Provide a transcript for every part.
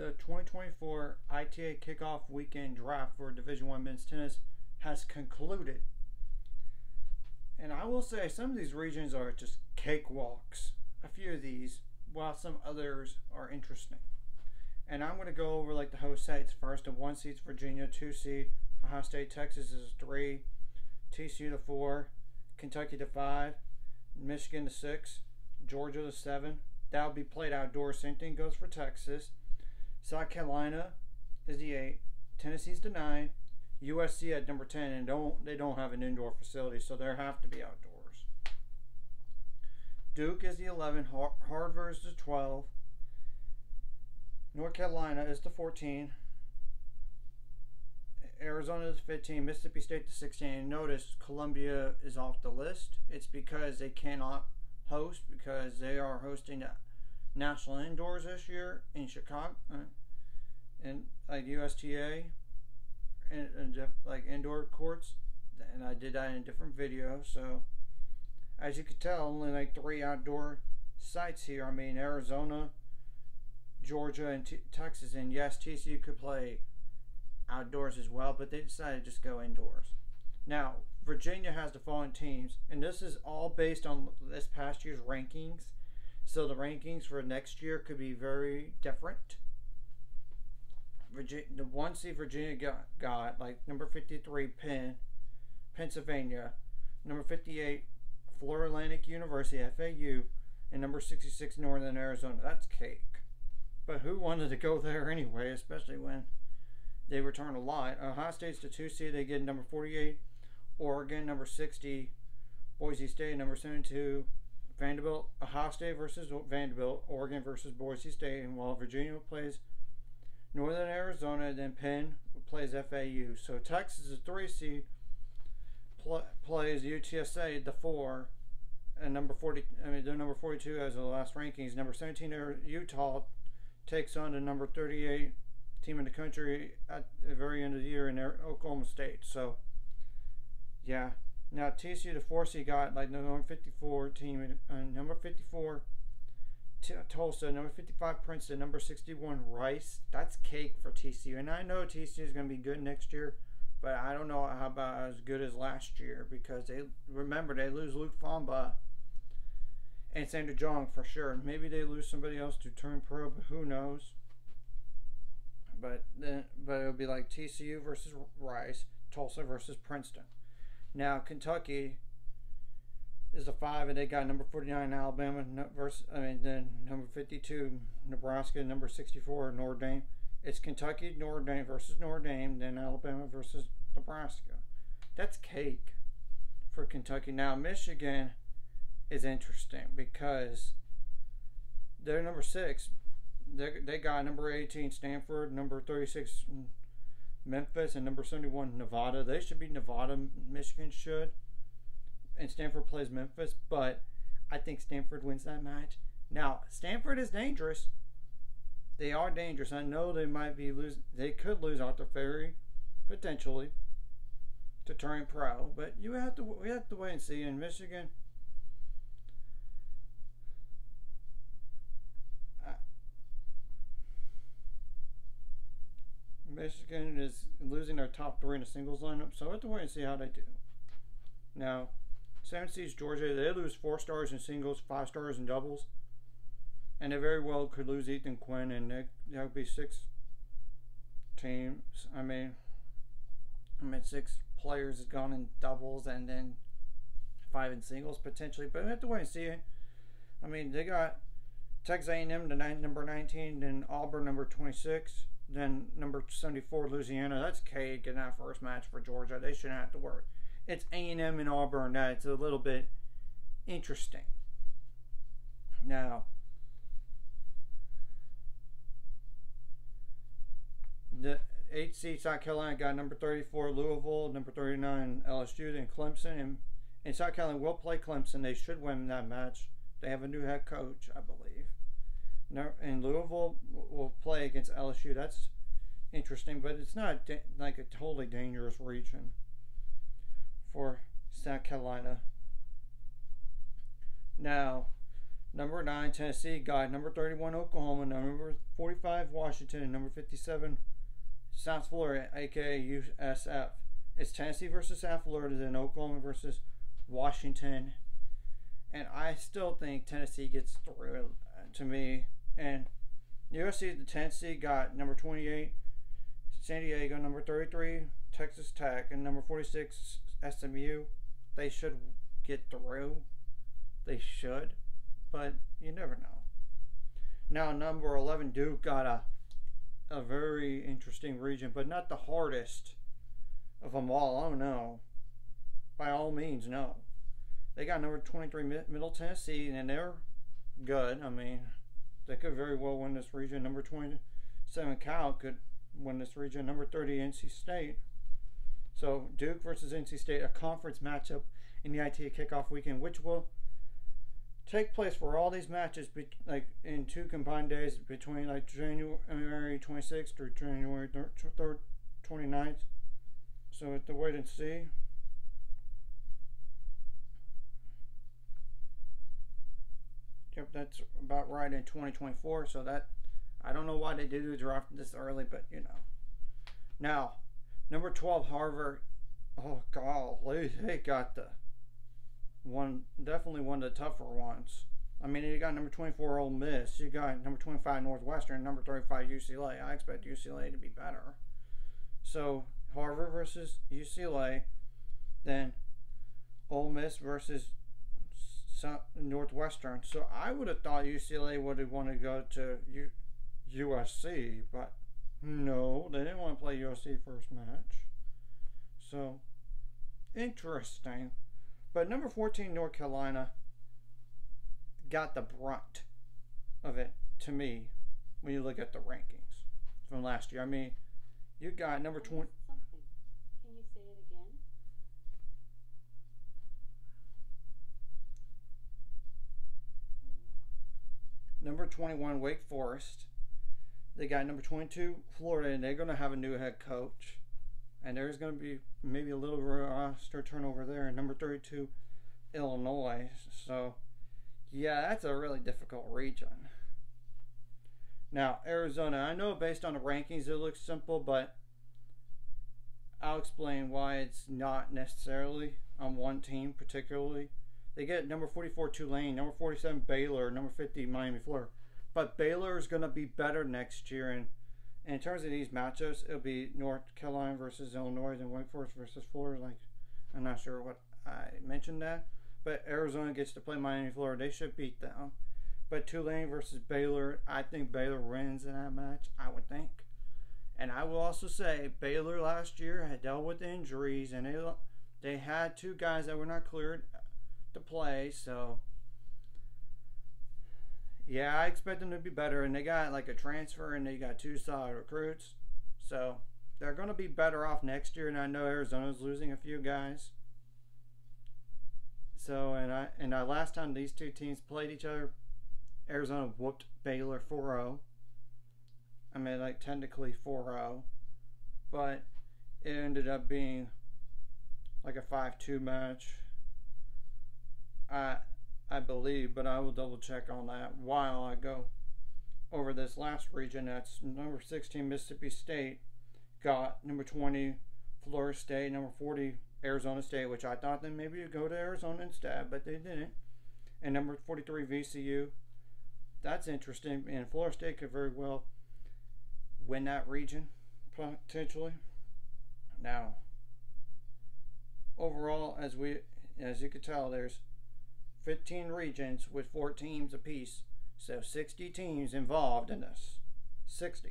The 2024 ITA Kickoff Weekend Draft for Division I men's tennis has concluded. And I will say some of these regions are just cakewalks. A few of these, while some others are interesting. And I'm going to go over like the host sites first. The 1 seed's Virginia, 2 seed Ohio State, Texas is 3, TCU the 4, Kentucky the 5, Michigan the 6, Georgia the 7. That'll be played outdoors. Same thing goes for Texas. South Carolina is the 8, Tennessee's the 9, USC at number 10, and they don't have an indoor facility, so they have to be outdoors. Duke is the 11, Harvard is the 12, North Carolina is the 14, Arizona is the 15, Mississippi State the 16. And notice Columbia is off the list. It's because they cannot host because they are hosting national indoors this year in Chicago and like USTA and like indoor courts, and I did that in a different video. So as you can tell, only like 3 outdoor sites here. I mean, Arizona, Georgia, and Texas, and yes, TCU could play outdoors as well, but they decided to just go indoors. Now Virginia has the following teams, and this is all based on this past year's rankings. So the rankings for next year could be very different. The 1 seed Virginia got like number 53 Pennsylvania, number 58 Florida Atlantic University FAU, and number 66 Northern Arizona. That's cake. But who wanted to go there anyway, especially when they return a lot? Ohio State's the 2 seed. They get number 48 Oregon, number 60 Boise State, number 72 Vanderbilt. Ohio State versus Vanderbilt, Oregon versus Boise State, and while Virginia plays Northern Arizona, then Penn plays FAU. So Texas is 3 seed, plays UTSA the 4, and number 40. I mean, they're number 42 as of the last rankings. Number 17 Utah takes on the number 38 team in the country at the very end of the year in Oklahoma State. So yeah. Now TCU the 4 seed got like number 54 team, number 54 Tulsa, number 55 Princeton, number 61 Rice. That's cake for TCU, and I know TCU is going to be good next year, but I don't know how about as good as last year because they lose Luke Famba and Sandra Jong for sure. Maybe they lose somebody else to turn pro, but who knows? But it'll be like TCU versus Rice, Tulsa versus Princeton. Now Kentucky is a 5, and they got number 49 Alabama then number 52 Nebraska, number 64 Notre Dame. It's Kentucky, Notre Dame versus Notre Dame, then Alabama versus Nebraska. That's cake for Kentucky. Now Michigan is interesting because they're number 6. They got number 18 Stanford, number 36 Memphis, and number 71 Nevada. They should be Nevada. Michigan should. And Stanford plays Memphis, but I think Stanford wins that match. Now, Stanford is dangerous. They are dangerous. I know they might be they could lose Arthur Ferry, potentially, to turn pro, but we have to wait and see. In Michigan, Michigan is losing their top 3 in the singles lineup, so we have to wait and see how they do. Now, 7 seeds Georgia, they lose 4 stars in singles, 5 stars in doubles, and they very well could lose Ethan Quinn, and that would be 6 teams. I mean 6 players has gone in doubles, and then 5 in singles potentially, but we have to wait and see. I mean, they got Texas A&M number 19, then Auburn number 26. Then number 74 Louisiana. That's cake in that first match for Georgia. They shouldn't have to worry. It's A&M and Auburn. That's a little bit interesting. Now, the 8 seed South Carolina got number 34 Louisville, number 39 LSU, then Clemson. And South Carolina will play Clemson. They should win that match. They have a new head coach, I believe. And Louisville will play against LSU. That's interesting, but it's not like a totally dangerous region for South Carolina. Now, Number 9, Tennessee got number 31, Oklahoma, number 45, Washington, and number 57, South Florida, aka USF. It's Tennessee versus South Florida, then Oklahoma versus Washington. And I still think Tennessee gets through to me. And USC, the Tennessee got number 28, San Diego, number 33, Texas Tech, and number 46, SMU. They should get through. They should. But you never know. Now, number 11, Duke got a very interesting region, but not the hardest of them all. Oh, no. By all means, no. They got number 23, Middle Tennessee, and they're good. I mean, they could very well win this region. Number 27, Cal could win this region. Number 30, NC State. So, Duke versus NC State, a conference matchup in the ITA Kickoff Weekend, which will take place for all these matches like in 2 combined days between like January 26th or January 3rd, 29th. So we have to wait and see. Yep, that's about right in 2024. So that, I don't know why they did the draft this early, but you know. Now, number 12, Harvard. Oh golly, they got definitely one of the tougher ones. I mean, you got number 24 Ole Miss, you got number 25 Northwestern, number 35 UCLA. I expect UCLA to be better. So Harvard versus UCLA, then Ole Miss versus Northwestern. So I would have thought UCLA would have wanted to go to USC, but no, they didn't want to play USC first match. So interesting. But number 14, North Carolina, got the brunt of it to me when you look at the rankings from last year. I mean, you got number 20. Something. Can you say it again? Number 21, Wake Forest. They got number 22, Florida, and they're going to have a new head coach. And there's going to be maybe a little roster turnover there. And number 32, Illinois. So, yeah, that's a really difficult region. Now, Arizona. I know based on the rankings it looks simple, but I'll explain why it's not necessarily on one team particularly. They get number 44, Tulane, number 47, Baylor, number 50, Miami, Florida. But Baylor is going to be better next year, and in terms of these matchups, it'll be North Carolina versus Illinois and Wake Forest versus Florida. Like, I'm not sure what I mentioned that, but Arizona gets to play Miami, Florida. They should beat them. But Tulane versus Baylor, I think Baylor wins in that match, I would think. And I will also say Baylor last year had dealt with injuries, and they had 2 guys that were not cleared to play. So yeah, I expect them to be better, and they got like a transfer, and they got 2 solid recruits, so they're going to be better off next year. And I know Arizona's losing a few guys. So and last time these 2 teams played each other, Arizona whooped Baylor 4-0. I mean, like technically 4-0, but it ended up being like a 5-2 match. I believe, but I will double check on that while I go over this last region. That's number 16, Mississippi State got number 20, Florida State, number 40, Arizona State, which I thought then maybe you'd go to Arizona instead, but they didn't. And number 43, VCU. That's interesting, and Florida State could very well win that region, potentially. Now, overall, as you can tell, there's 15 regions with 4 teams apiece, so 60 teams involved in this. 60.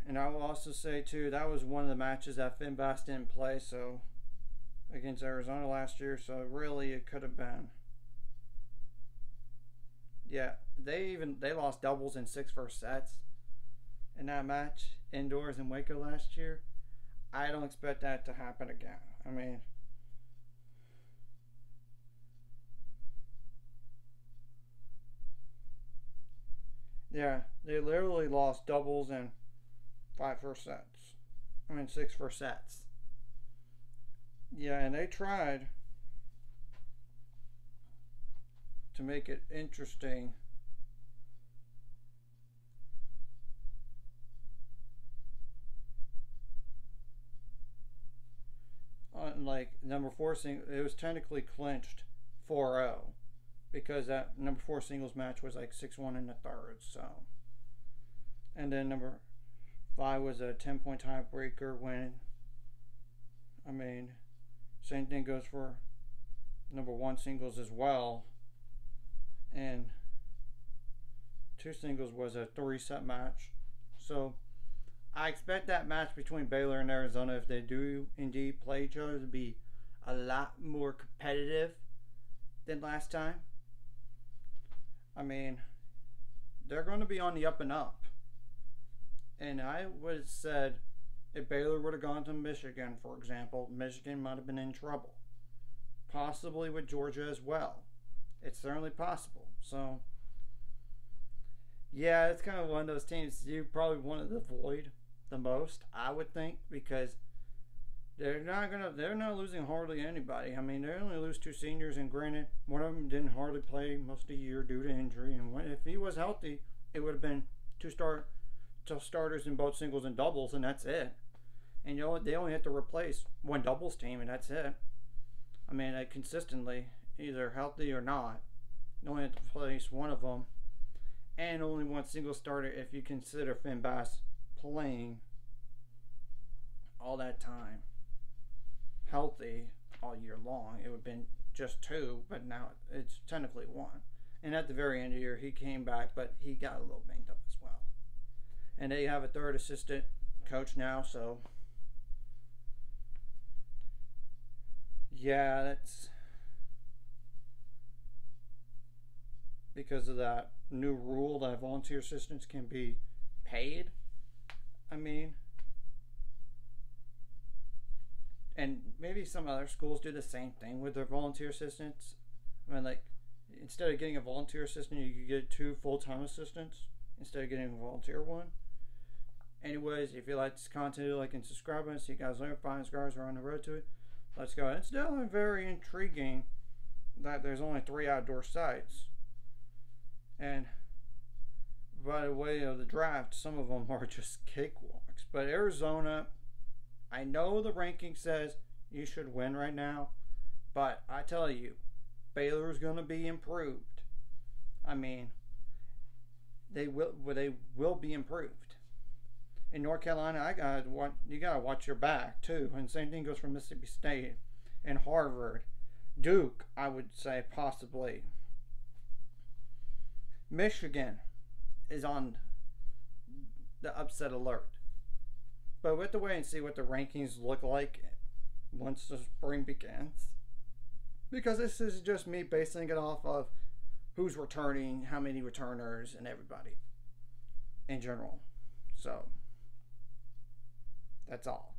And I will also say too, that was one of the matches that Finbass didn't play, so against Arizona last year, so really it could have been. Yeah, they lost doubles in 6 first sets in that match indoors in Waco last year. I don't expect that to happen again. I mean, yeah, they literally lost doubles in 5 first sets. I mean, 6 first sets. Yeah, and they tried to make it interesting. On like number four it was technically clinched 4-0 because that number four singles match was like 6-1 in the third. So, and then number five was a 10-point tiebreaker win. I mean, same thing goes for number one singles as well. And two singles was a 3-set match. So I expect that match between Baylor and Arizona, if they do indeed play each other, to be a lot more competitive than last time. I mean, they're going to be on the up and up. And I would have said if Baylor would have gone to Michigan, for example, Michigan might have been in trouble. Possibly with Georgia as well. It's certainly possible. So, yeah, it's kind of one of those teams you probably want to avoid the most, I would think, because they're not losing hardly anybody. I mean, they only lose two seniors, and granted, one of them didn't hardly play most of the year due to injury. And if he was healthy, it would have been two starters in both singles and doubles, and that's it. And you know what? They only have to replace one doubles team, and that's it. I mean, consistently, either healthy or not, you only have to replace one of them, and only one single starter if you consider Finn Bass playing all that time healthy all year long. It would have been just two, but now it's technically one. And at the very end of the year, he came back, but he got a little banged up as well. And they have a third assistant coach now, so yeah, that's because of that new rule that volunteer assistants can be paid. I mean, and maybe some other schools do the same thing with their volunteer assistants. I mean, like, instead of getting a volunteer assistant, you could get two full-time assistants instead of getting a volunteer one. Anyways, if you like this content, like and subscribe, and see you guys later. Find guys, we're on the road to it. Let's go. It's definitely very intriguing that there's only 3 outdoor sites. And by the way of the draft, some of them are just cakewalks. But Arizona, I know the ranking says you should win right now, but I tell you, Baylor's going to be improved. I mean, they will be improved. In North Carolina, you gotta watch your back too, and same thing goes for Mississippi State and Harvard, Duke. I would say possibly. Michigan is on the upset alert, but we have to wait and see what the rankings look like once the spring begins, because this is just me basing it off of who's returning, how many returners, and everybody in general. So that's all.